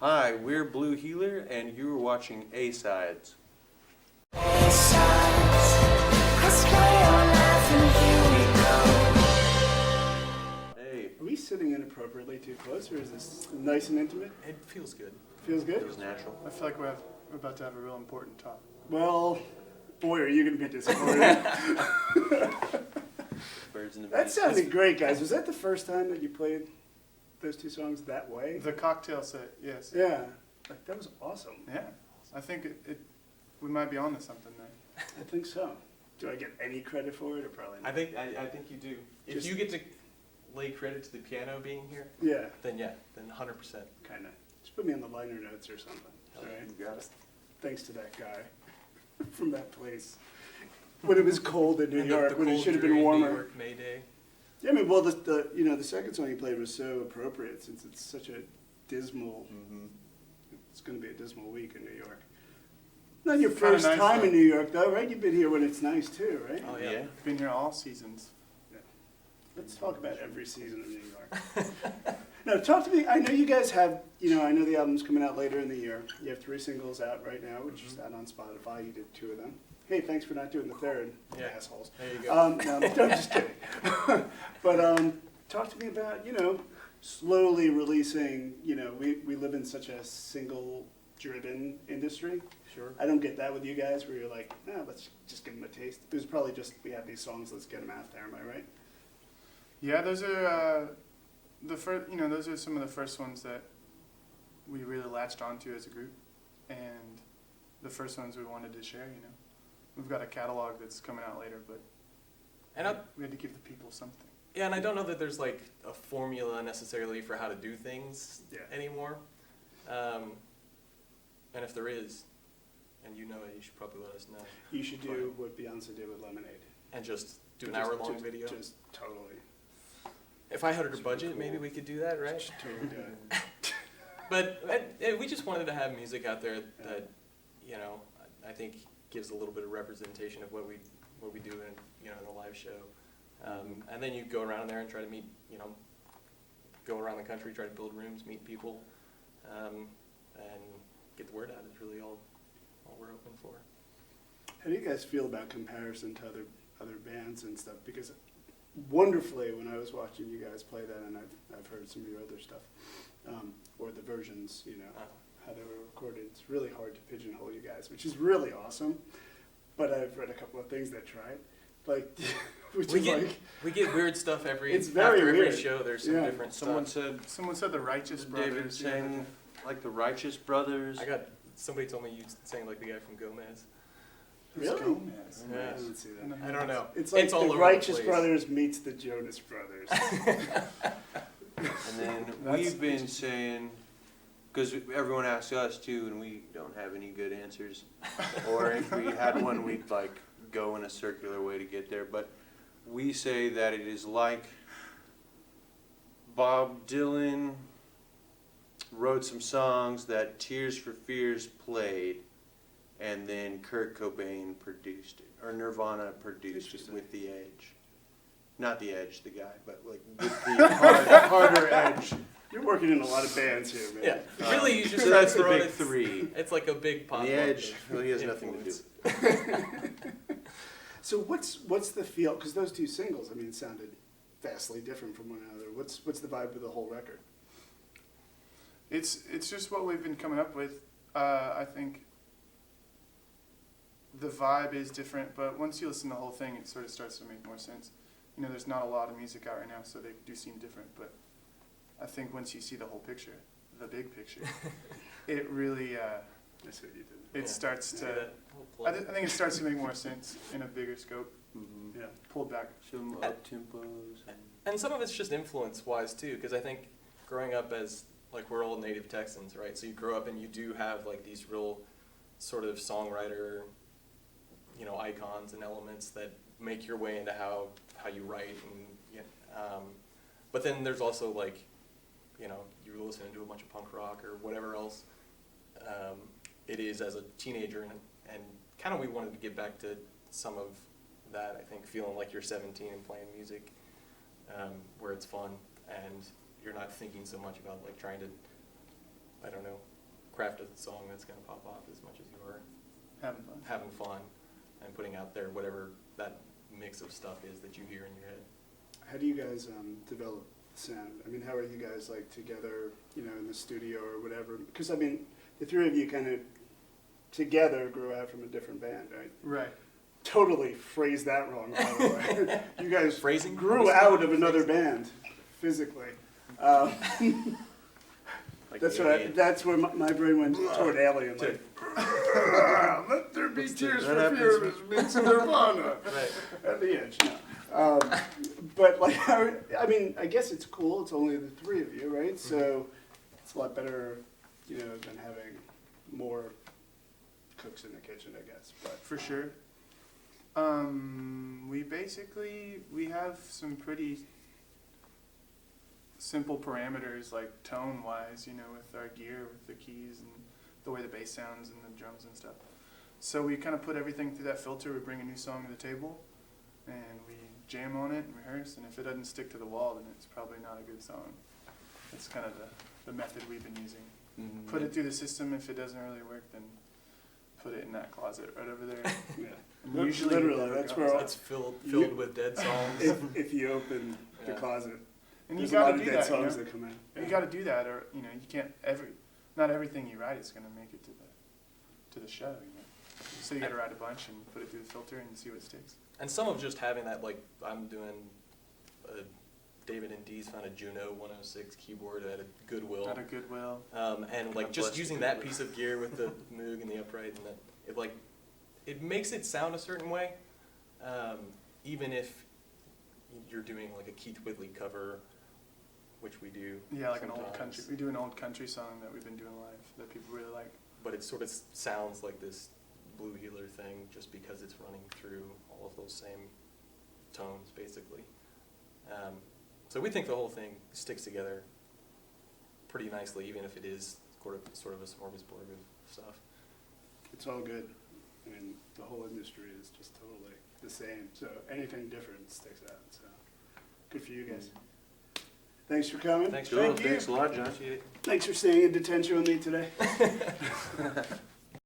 Hi, we're Blue Healer, and you're watching A-Sides. Hey, Are we sitting inappropriately too close, or is this nice and intimate? It feels good. Feels good? feels natural. I feel like we're about to have a real important talk. Well, boy, are you going to be disappointed. Birds in the That bees. sounded great, guys. Was that the first time that you played those two songs that way? The cocktail set, yes. Yeah. Like, that was awesome. Yeah. I think we might be on to something there. I think so. Do I get any credit for it, or probably not? I think you do. If you get to lay credit to the piano being here, Yeah, then 100%. kind of. Just put me on the liner notes or something. All right? You got it. Thanks to that guy from that place. When it was cold in New And York, when it cold, should have been dreary warmer. New York May Day. Yeah, I mean, well, the second song you played was so appropriate since it's such a dismal. Mm-hmm. It's going to be a dismal week in New York. Not your Kinda first nice, time though. in New York, though, right? You've been here when it's nice too, right? Oh yeah. Been here all seasons. Let's talk about every season of New York. No, talk to me. I know you guys have. I know the album's coming out later in the year. You have 3 singles out right now, which is out on Spotify. You did 2 of them. Hey, thanks for not doing the third, Yeah. assholes. There you go. No, I'm just kidding. But talk to me about, slowly releasing, we live in such a single-driven industry. Sure. I don't get that with you guys where you're like, let's just give them a taste. It was probably just, we have these songs, let's get them out there, am I right? Yeah, those are those are some of the first ones that we really latched onto as a group, and the first ones we wanted to share. We've got a catalog that's coming out later, but And we had to give the people something. yeah, and I don't know that there's like a formula necessarily for how to do things anymore. And if there is, and you know it, you should probably let us know. You should do what Beyonce did with Lemonade. And just do an hour-long video. Just totally. If I had a budget, maybe we could do that, right? Just totally do it. But we just wanted to have music out there that, I think gives a little bit of representation of what we do in a live show. And then you go around there and try to meet, go around the country, try to build rooms, meet people, and get the word out is really all we're hoping for. How do you guys feel about comparison to other bands and stuff? Because wonderfully, when I was watching you guys play that, and I've heard some of your other stuff, or the versions, how they were recorded. It's really hard to pigeonhole you guys, which is really awesome. But I've read a couple of things that try, like, we get weird stuff after very every weird. show. There's some different Someone stuff. said the Righteous David Brothers. sang like the Righteous Brothers. Somebody told me you sang like the guy from Gomez. Really? Gomez. Yeah. I didn't see that. I don't know. It's like all the over Righteous the place. Brothers meets the Jonas Brothers. And then we've been saying, because everyone asks us too, and we don't have any good answers. Or if we had one, we'd like go in a circular way to get there. But we say that it is like Bob Dylan wrote some songs that Tears for Fears played, and then Kurt Cobain produced it, or Nirvana produced it with The Edge. Not The Edge, the guy, but like with the harder edge. You're working in a lot of bands here, man. Yeah, really, you just So that's the throw big it- 3. It's like a big pop. And The Edge really has nothing to do influence. with it. So what's the feel? Because those 2 singles, I mean, sounded vastly different from one another. What's the vibe of the whole record? It's just what we've been coming up with. I think the vibe is different, but once you listen to the whole thing, it sort of starts to make more sense. There's not a lot of music out right now, so they do seem different, but I think once you see the whole picture, the big picture, it really, That's what you did. it starts See to, that whole I plug? think it starts to make more sense in a bigger scope, Mhm. Yeah. pulled back. Some up tempos. And some of it's just influence-wise too, because I think growing up as like we're all native Texans, right? So you grow up and you do have like these real sort of songwriter, icons and elements that make your way into how you write, and but then there's also like, you're listening to a bunch of punk rock or whatever else it is as a teenager, and kind of we wanted to get back to some of that. I think feeling like you're 17 and playing music where it's fun and you're not thinking so much about like trying to, I don't know, craft a song that's going to pop off as much as you are Having fun. and putting out there whatever that mix of stuff is that you hear in your head. How do you guys develop sound? I mean, how are you guys like together, you know, in the studio or whatever? Because I mean, the three of you kind of together grew out from a different band, right? Right. Totally phrased that wrong, by the way. You guys Phrasing? grew out of another band, physically. Like That's the what. alien. That's where my brain went toward Alien. Like, let there be tears That for fear happens. of meets Nirvana Right. at the edge. No. But like, I mean, I guess it's cool. It's only the three of you, right? So it's a lot better, you know, than having more cooks in the kitchen, I guess. But For sure. We have some pretty simple parameters, like tone-wise, you know, with our gear, with the keys and the way the bass sounds and the drums and stuff. So we kind of put everything through that filter. We bring a new song to the table, and we jam on it and rehearse. And if it doesn't stick to the wall, then it's probably not a good song. That's kind of the method we've been using. Put it through the system. If it doesn't really work, then put it in that closet right over there. yeah, And usually literally, it that's goes. where It's filled You- with dead songs. if you open the Yeah. closet, And you there's a lot got to of do dead that. songs You know? that come in. You got to do that, or you know, you can't not everything you write is going to make it to the show. You know, so you got to write a bunch and put it through the filter and see what sticks. And some of just having that, like, I'm doing David and Dees found a Juno 106 keyboard at a Goodwill. At a Goodwill. And like God just bless using you. that piece of gear with the Moog and the upright, and it makes it sound a certain way, even if you're doing like a Keith Whitley cover, which we do. Yeah, like an old sometimes. country. We do an old country song that we've been doing live that people really like. But it sort of sounds like this Blue Heeler thing just because it's running through all of those same tones, basically. So we think the whole thing sticks together pretty nicely, even if it is sort of a smorgasbord of stuff. It's all good. I mean, the whole industry is just totally the same. So anything different sticks out. So good for you guys. Thanks for coming. Thanks, Cool, John. thanks a lot, John. Appreciate it. Thanks for staying in detention with me today.